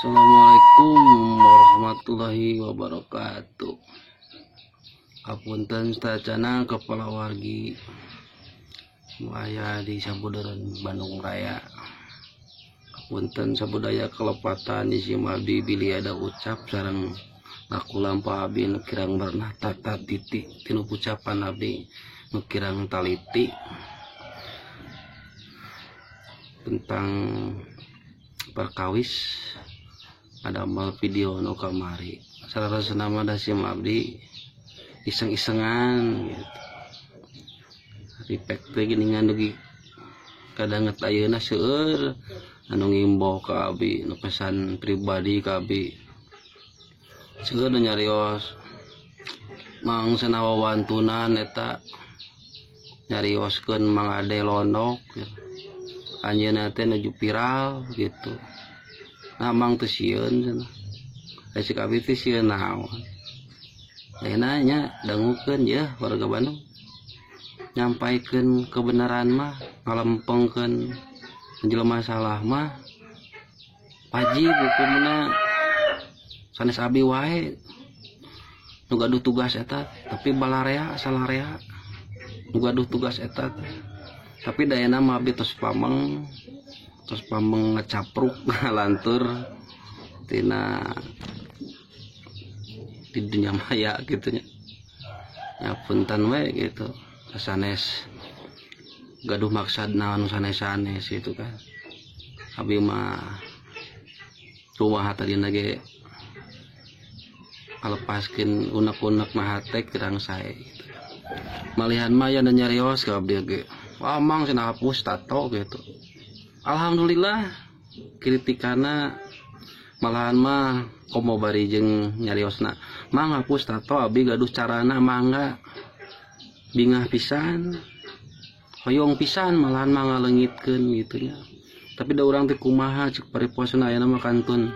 Assalamualaikum warahmatullahi wabarakatuh. Apunten stacana kepala wargi Maya di Sabudaran Bandung Raya. Apunten sabudaya kelepatan di Simabdi bili ada ucap sareng ngaku lampa abdi nukirang bernah tata titik tinu ucapan abdi nukirang taliti tentang perkawis ada mal video no kamari salah senama dasim abdi iseng-isengan gitu. Ripek teh geuningan dugi kadang ayeuna seueur anu ngimbau ka abdi nu pesan pribadi ka abdi seueur nu nyarios mang sanawa wantunan eta nyarioskeun Mang Ade Londok gitu. Anjeunna teh nuju viral gitu. Nah mang teu sieun cenah. Cek abdi teh sieun naon. Ayeuna nya dangukeun yeuh warga Bandung. Nyampaikeun kebenaran mah, ngalempengkeun jelema salah mah. Wajib hukumna sanes abdi wae. Nu gaduh tugas eta tapi balarea salarea. Nu gaduh tugas eta tapi dayana mah abdi tos pameng ngecapruk lantur tina di dunia maya gitu nya. Ya punten we gitu. Sanes gaduh maksad naon sanes-sanes itu kan. Abi mah rumah tadina ge kalepaskeun unek-unek mah teh kirang sae gitu. Malihan mah ya nyarios ka abdi ge. Wah mang cenah hapus tato gitu. Alhamdulillah kritikana malahan mah komo bari jeung nyariosna mang hapus tato abdi gaduh carana mangga bingah pisan hoyong pisan malahan mah ngaleungitkeun gitu nya. Tapi da urang teh kumaha cek pariposna ayeuna mah kantun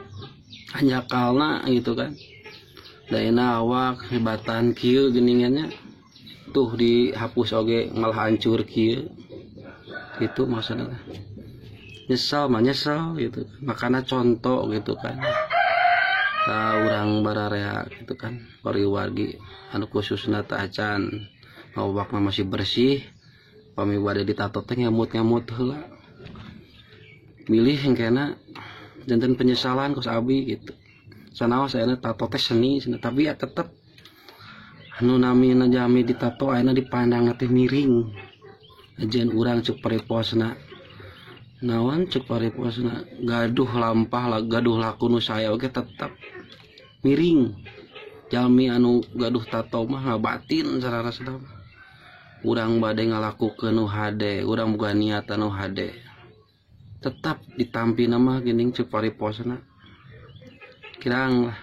hanyakalna gitu kan. Daena awak hebatan kieu geuningannya tuh dihapus oge malah hancur kieu gitu maksudnya. Nyesal gitu makanya contoh gitu kan urang bararea gitu kan bari wargi anu khususna teh acan awakna masih bersih pami bade ditato teh ngamut-ngamut heula milih hengkena janten penyesalan kos abi gitu sanaos ayeuna tato teh seni tapi ya tetep anu namina jami ditato ayeuna dipandang teh miring ajeun urang cek pareposna naon cek pareposna gaduh lampah lah gaduh laku nu saya oge tetep miring jalmi anu gaduh tato mah ngabatin sarana sedap urang bade ngalakukeun nu hade urang boga niat anu hade tetap ditampina mah geuning cek pareposna kirang lah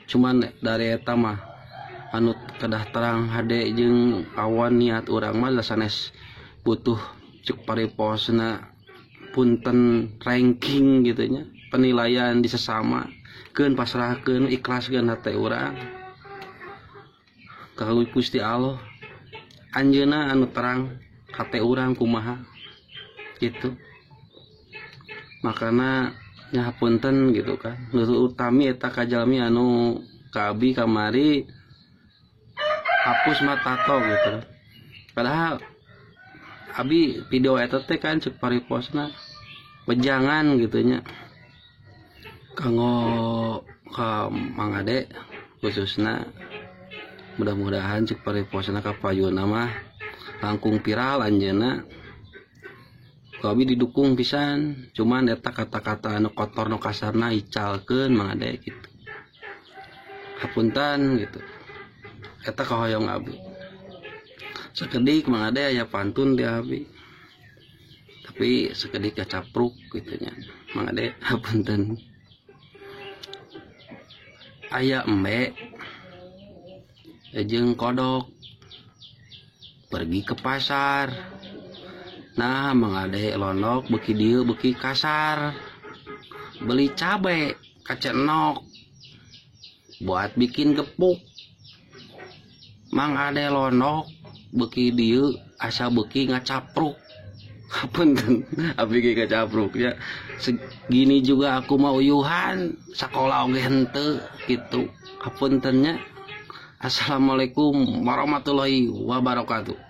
cuman dari eta mah anu kedah terang hade jeung awan niat urang mah sanes butuh cek pareposna punten ranking gitu nya penilaian di sesama keun pasrahkeun ikhlaskeun hate urang ka Gusti Allah anjeunna anu terang hate urang kumaha gitu makana nya punten gitu kan nu utami eta kajalmi anu ka abi kamari hapus mah tato gitu padahal abi video eta teh kan cek pariposna wejangan gitu nya kanggo ka Mang Ade khususna mudah-mudahan cek pariposna ka payuna mah langkung viral anjeunna ku abi didukung pisan cuman eta kata-kata anu kotor nu kasarna icalkeun Mang Ade gitu hapunten gitu eta kahoyong abi sakedik Mang Ade aya pantun di abi tapi sakedik capruk gitu nya Mang Ade hapunten aya embe jeung kodok pergi ke pasar nah Mang Ade Londok beuki dieu beuki kasar beli cabe kacenok buat bikin gepuk Mang Ade Londok beuki dieu asa beuki ngacapruk Hapunten abdi ge kacapruk ya. Segini juga aku mau uyuhan, sakola oge henteu kitu. Hapuntennya. Assalamualaikum warahmatullahi wabarakatuh.